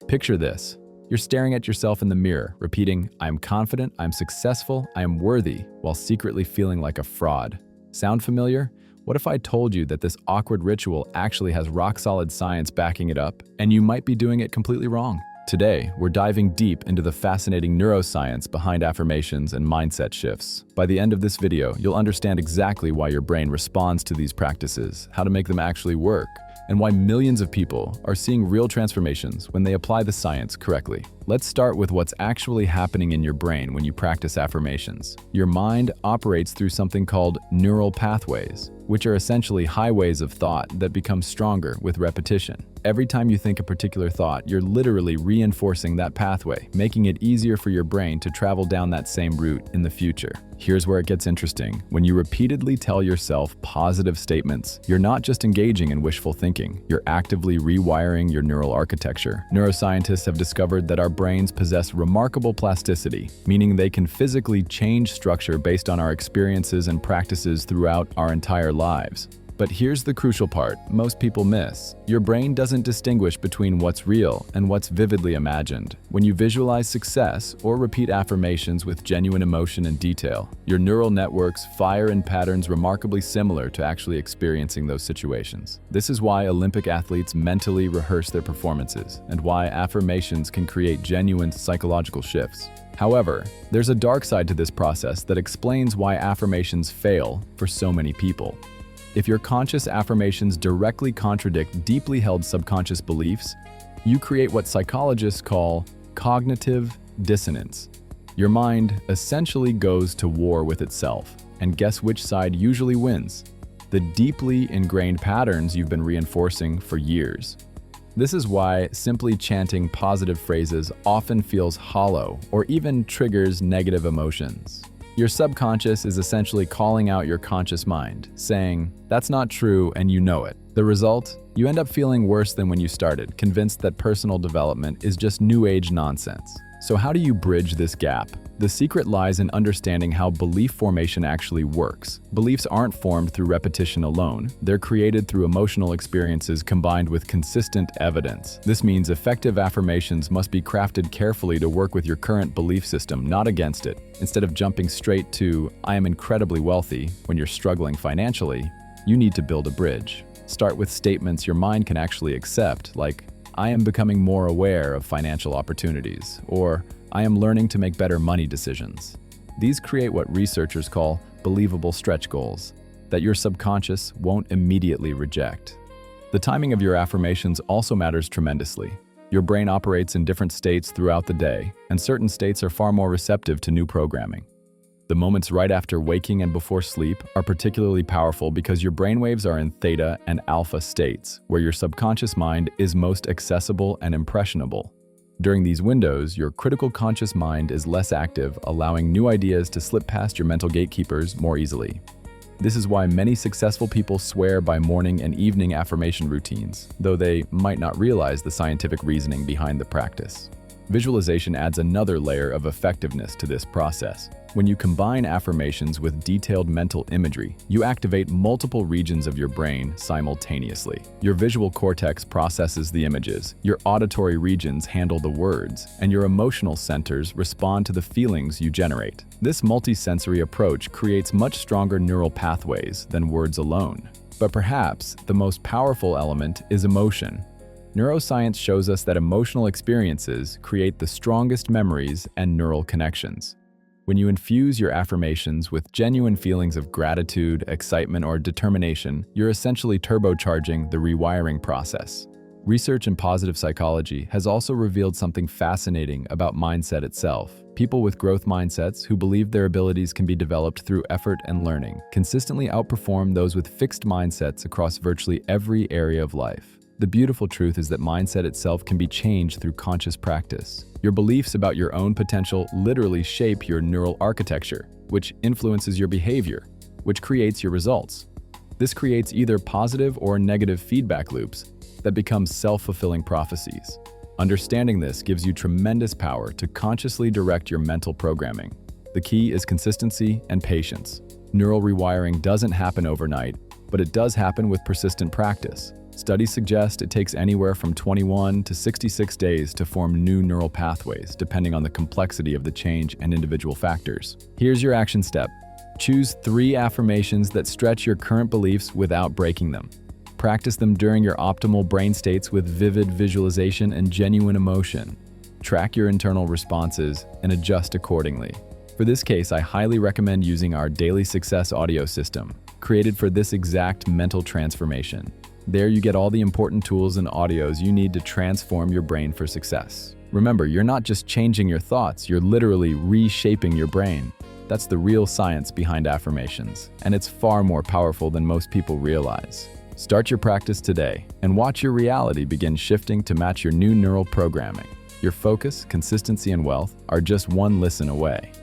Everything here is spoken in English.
Picture this. You're staring at yourself in the mirror, repeating, "I am confident, I am successful, I am worthy," while secretly feeling like a fraud. Sound familiar? What if I told you that this awkward ritual actually has rock-solid science backing it up, and you might be doing it completely wrong? Today, we're diving deep into the fascinating neuroscience behind affirmations and mindset shifts. By the end of this video, you'll understand exactly why your brain responds to these practices, how to make them actually work, and why millions of people are seeing real transformations when they apply the science correctly. Let's start with what's actually happening in your brain when you practice affirmations. Your mind operates through something called neural pathways, which are essentially highways of thought that become stronger with repetition. Every time you think a particular thought, you're literally reinforcing that pathway, making it easier for your brain to travel down that same route in the future. Here's where it gets interesting. When you repeatedly tell yourself positive statements, you're not just engaging in wishful thinking, you're actively rewiring your neural architecture. Neuroscientists have discovered that our brains possess remarkable plasticity, meaning they can physically change structure based on our experiences and practices throughout our entire lives. But here's the crucial part most people miss. Your brain doesn't distinguish between what's real and what's vividly imagined. When you visualize success or repeat affirmations with genuine emotion and detail, your neural networks fire in patterns remarkably similar to actually experiencing those situations. This is why Olympic athletes mentally rehearse their performances, and why affirmations can create genuine psychological shifts. However, there's a dark side to this process that explains why affirmations fail for so many people. If your conscious affirmations directly contradict deeply held subconscious beliefs, you create what psychologists call cognitive dissonance. Your mind essentially goes to war with itself, and guess which side usually wins? The deeply ingrained patterns you've been reinforcing for years. This is why simply chanting positive phrases often feels hollow or even triggers negative emotions. Your subconscious is essentially calling out your conscious mind, saying, "That's not true," and you know it. The result? You end up feeling worse than when you started, convinced that personal development is just new age nonsense. So how do you bridge this gap? The secret lies in understanding how belief formation actually works. Beliefs aren't formed through repetition alone. They're created through emotional experiences combined with consistent evidence. This means effective affirmations must be crafted carefully to work with your current belief system, not against it. Instead of jumping straight to, "I am incredibly wealthy," when you're struggling financially, you need to build a bridge. Start with statements your mind can actually accept, like, "I am becoming more aware of financial opportunities," or "I am learning to make better money decisions." These create what researchers call believable stretch goals that your subconscious won't immediately reject. The timing of your affirmations also matters tremendously. Your brain operates in different states throughout the day, and certain states are far more receptive to new programming. The moments right after waking and before sleep are particularly powerful because your brainwaves are in theta and alpha states, where your subconscious mind is most accessible and impressionable. During these windows, your critical conscious mind is less active, allowing new ideas to slip past your mental gatekeepers more easily. This is why many successful people swear by morning and evening affirmation routines, though they might not realize the scientific reasoning behind the practice. Visualization adds another layer of effectiveness to this process. When you combine affirmations with detailed mental imagery, you activate multiple regions of your brain simultaneously. Your visual cortex processes the images, your auditory regions handle the words, and your emotional centers respond to the feelings you generate. This multisensory approach creates much stronger neural pathways than words alone. But perhaps the most powerful element is emotion. Neuroscience shows us that emotional experiences create the strongest memories and neural connections. When you infuse your affirmations with genuine feelings of gratitude, excitement, or determination, you're essentially turbocharging the rewiring process. Research in positive psychology has also revealed something fascinating about mindset itself. People with growth mindsets who believe their abilities can be developed through effort and learning consistently outperform those with fixed mindsets across virtually every area of life. The beautiful truth is that mindset itself can be changed through conscious practice. Your beliefs about your own potential literally shape your neural architecture, which influences your behavior, which creates your results. This creates either positive or negative feedback loops that become self-fulfilling prophecies. Understanding this gives you tremendous power to consciously direct your mental programming. The key is consistency and patience. Neural rewiring doesn't happen overnight, but it does happen with persistent practice. Studies suggest it takes anywhere from 21 to 66 days to form new neural pathways, depending on the complexity of the change and individual factors. Here's your action step. Choose 3 affirmations that stretch your current beliefs without breaking them. Practice them during your optimal brain states with vivid visualization and genuine emotion. Track your internal responses and adjust accordingly. For this case, I highly recommend using our Daily Success audio system, created for this exact mental transformation. There you get all the important tools and audios you need to transform your brain for success. Remember, you're not just changing your thoughts, you're literally reshaping your brain. That's the real science behind affirmations, and it's far more powerful than most people realize. Start your practice today and watch your reality begin shifting to match your new neural programming. Your focus, consistency, and wealth are just one listen away.